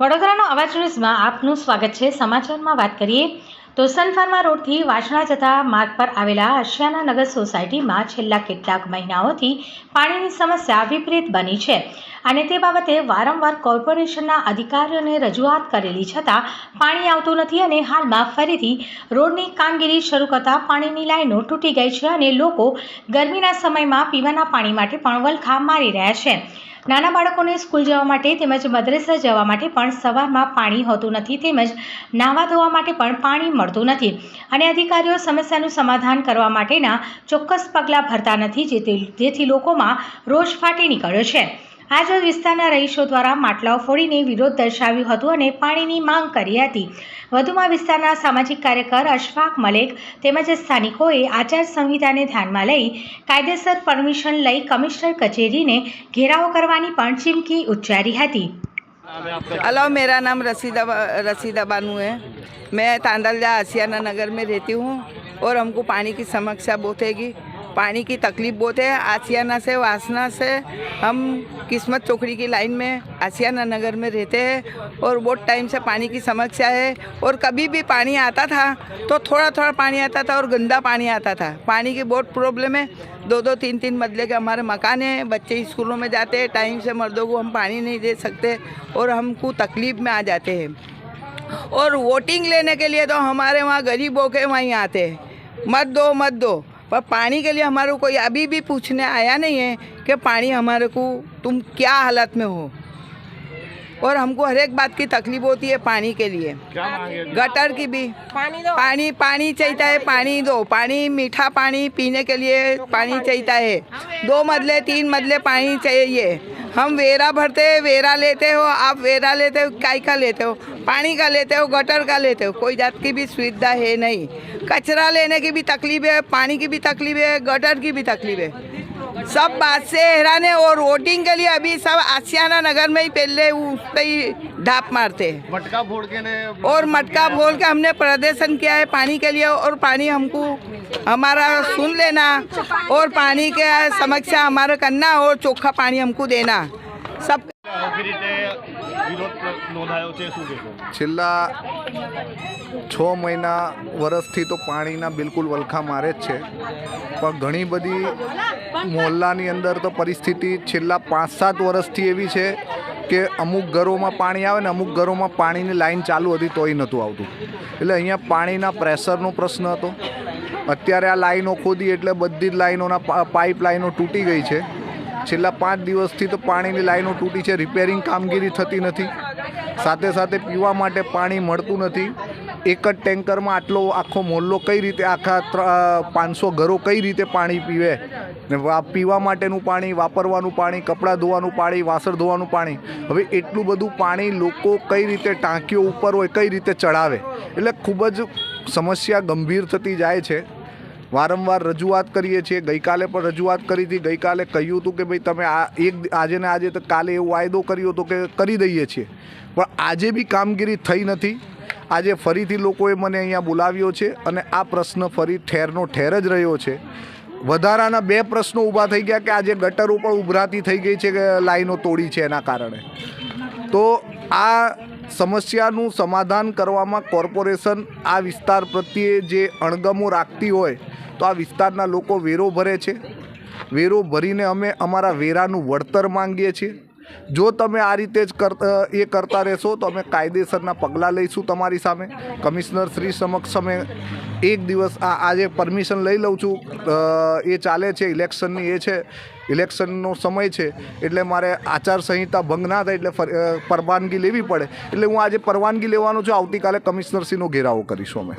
વડોદરાનો અવાજ ન્યૂઝમાં આપનું સ્વાગત છે। સમાચારમાં વાત કરીએ તો સનફાર્મા રોડથી વાસણા જતા માર્ગ પર આવેલા આશિયાના નગર સોસાયટીમાં છેલ્લા કેટલાક મહિનાઓથી પાણીની સમસ્યા વિપરીત બની છે અને તે બાબતે વારંવાર કોર્પોરેશનના અધિકારીઓને રજૂઆત કરેલી છતાં પાણી આવતું નથી અને હાલમાં ફરીથી રોડની કામગીરી શરૂ કરતા પાણીની લાઈનો તૂટી ગઈ છે અને લોકો ગરમીના સમયમાં પીવાના પાણી માટે પણ વલખા મારી રહ્યા છે। નાના બાળકોને સ્કૂલ જવા માટે તેમજ મદ્રેસા જવા માટે પણ સવારમાં પાણી હોતું નથી તેમજ નાહવા ધોવા માટે પણ પાણી મળતું નથી અને અધિકારીઓ સમસ્યાનું સમાધાન કરવા માટેના ચોક્કસ પગલાં ભરતા નથી, જેથી લોકોમાં રોષ ફાટી નીકળ્યો છે। આજ વિસ્તારના રહીશો દ્વારા માટલાઓ ફોડીને વિરોધ દર્શાવ્યો હતો અને પાણીની માંગ કરી હતી। વધુમાં વિસ્તારના સામાજિક કાર્યકર અશફાક મલેક તેમજ સ્થાનિકોએ આચાર સંહિતાને ધ્યાનમાં લઈ કાયદેસર પરમિશન લઈ કમિશનર કચેરીને ઘેરાવો કરવાની પણ ચીમકી ઉચ્ચારી હતી। हेलो, मेरा नाम रसीदा बानू है। मैं तांदलजा आशियाना नगर में रहती हूँ और हमको पानी की समस्या बहुत हैगी, पानी की तकलीफ़ बहुत है। आशियाना से वासना से हम किस्मत चौकड़ी की लाइन में आशियाना नगर में रहते हैं और बहुत टाइम से पानी की समस्या है और कभी भी पानी आता था तो थोड़ा थोड़ा पानी आता था और गंदा पानी आता था। पानी की बहुत प्रॉब्लम है। 2-2, 3-3 मंजिले के हमारे मकान हैं, बच्चे स्कूलों में जाते हैं, टाइम से मर्दों को हम पानी नहीं दे सकते और हमको तकलीफ़ में आ जाते हैं। और वोटिंग लेने के लिए तो हमारे वहाँ गरीबों के वहीं आते हैं, मत दो, पर पानी के लिए हमारे को कोई अभी भी पूछने आया नहीं है कि पानी हमारे को तुम क्या हालत में हो। और हमको हर एक बात की तकलीफ होती है पानी के लिए। गटर की भी पानी चाहिए है, पानी दो, पानी मीठा पानी पीने के लिए पानी चाहिए है। 2 मंजिले 3 मंजिले पानी चाहिए। हम वेरा भरते हैं, वेरा लेते हो, आप वेरा लेते हो, काय का लेते हो, पानी का लेते हो, गटर का लेते हो, कोई जात की भी सुविधा है नहीं। कचरा लेने की भी तकलीफ है, पानी की भी तकलीफ है, गटर की भी तकलीफ है। सब बात से हैरान है और वोटिंग के लिए अभी सब आशियाना नगर में ही पहले उस पर ही ढाप मारते हैं। मटका फोड़ के हमने प्रदर्शन किया है पानी के लिए और पानी हमको हमारा सुन लेना और पानी के समस्या हमारा करना और चोखा पानी हमको देना। सब છેલ્લા 6 મહિના વર્ષથી તો પાણીના બિલકુલ વલખા મારે જ છે, પણ ઘણી બધી મોહલ્લાની અંદર તો પરિસ્થિતિ છેલ્લા 5-7 વર્ષથી એવી છે કે અમુક ઘરોમાં પાણી આવે ને અમુક ઘરોમાં પાણીની લાઈન ચાલુ હતી તોય નહોતું આવતું। એટલે અહીંયા પાણીના પ્રેશરનો પ્રશ્ન હતો। અત્યારે આ લાઈનો ખોદી એટલે બધી જ લાઈનોના પાઇપ લાઈનો તૂટી ગઈ છે। છેલ્લા 5 દિવસથી તો પાણીની લાઈનો તૂટી છે, રિપેરિંગ કામગીરી થતી નથી, સાથે સાથે પીવા માટે પાણી મળતું નથી। એક જ ટેન્કરમાં આખો મોહલ્લો કઈ રીતે, આખા 500 ઘરો કઈ રીતે પાણી પીવે ને પીવા માટેનું પાણી, વાપરવાનું પાણી, કપડાં ધોવાનું પાણી, વાસણ ધોવાનું પાણી, હવે એટલું બધું પાણી લોકો કઈ રીતે ટાંકીઓ ઉપર હોય કઈ રીતે ચડાવે। એટલે ખૂબ જ સમસ્યા ગંભીર થતી જાય છે। વારંવાર રજૂઆત કરીએ છીએ, ગઈકાલે પણ રજૂઆત કરી હતી। ગઈકાલે કહ્યું હતું કે ભાઈ તમે આજે ને આજે તો કાલે એવો વાયદો કર્યો હતો કે કરી દઈએ છીએ, પણ આજે બી કામગીરી થઈ નથી। આજે ફરીથી લોકોએ મને અહીંયા બોલાવ્યો છે અને આ પ્રશ્ન ફરી ઠેરનો ઠેર જ રહ્યો છે। વધારાના 2 પ્રશ્નો ઊભા થઈ ગયા કે આજે ગટરો પણ ઉભરાતી થઈ ગઈ છે કે લાઈનો તોડી છે એના કારણે। તો આ સમસ્યાનું સમાધાન કરવામાં કોર્પોરેશન આ વિસ્તાર પ્રત્યે જે અણગમો રાખતી હોય તો આ વિસ્તારના લોકો વેરો ભરે છે। વેરો ભરીને અમે અમારા વેરાનું વળતર માંગીએ છીએ। જો તમે આ રીતે જ કરતા રહેશો તો અમે કાયદેસરના પગલાં લઈશું તમારી સામે। કમિશનર શ્રી સમક્ષ અમે એક દિવસ આજે પરમિશન લઈ લઉં છું, એ ચાલે છે ઇલેક્શનની, એ છે ઇલેક્શનનો સમય છે એટલે મારે આચારસંહિતા ભંગ ના થાય એટલે પરવાનગી લેવી પડે, એટલે હું આજે પરવાનગી લેવાનો છું। આવતીકાલે કમિશનરશ્રીનો ઘેરાવો કરીશું અમે।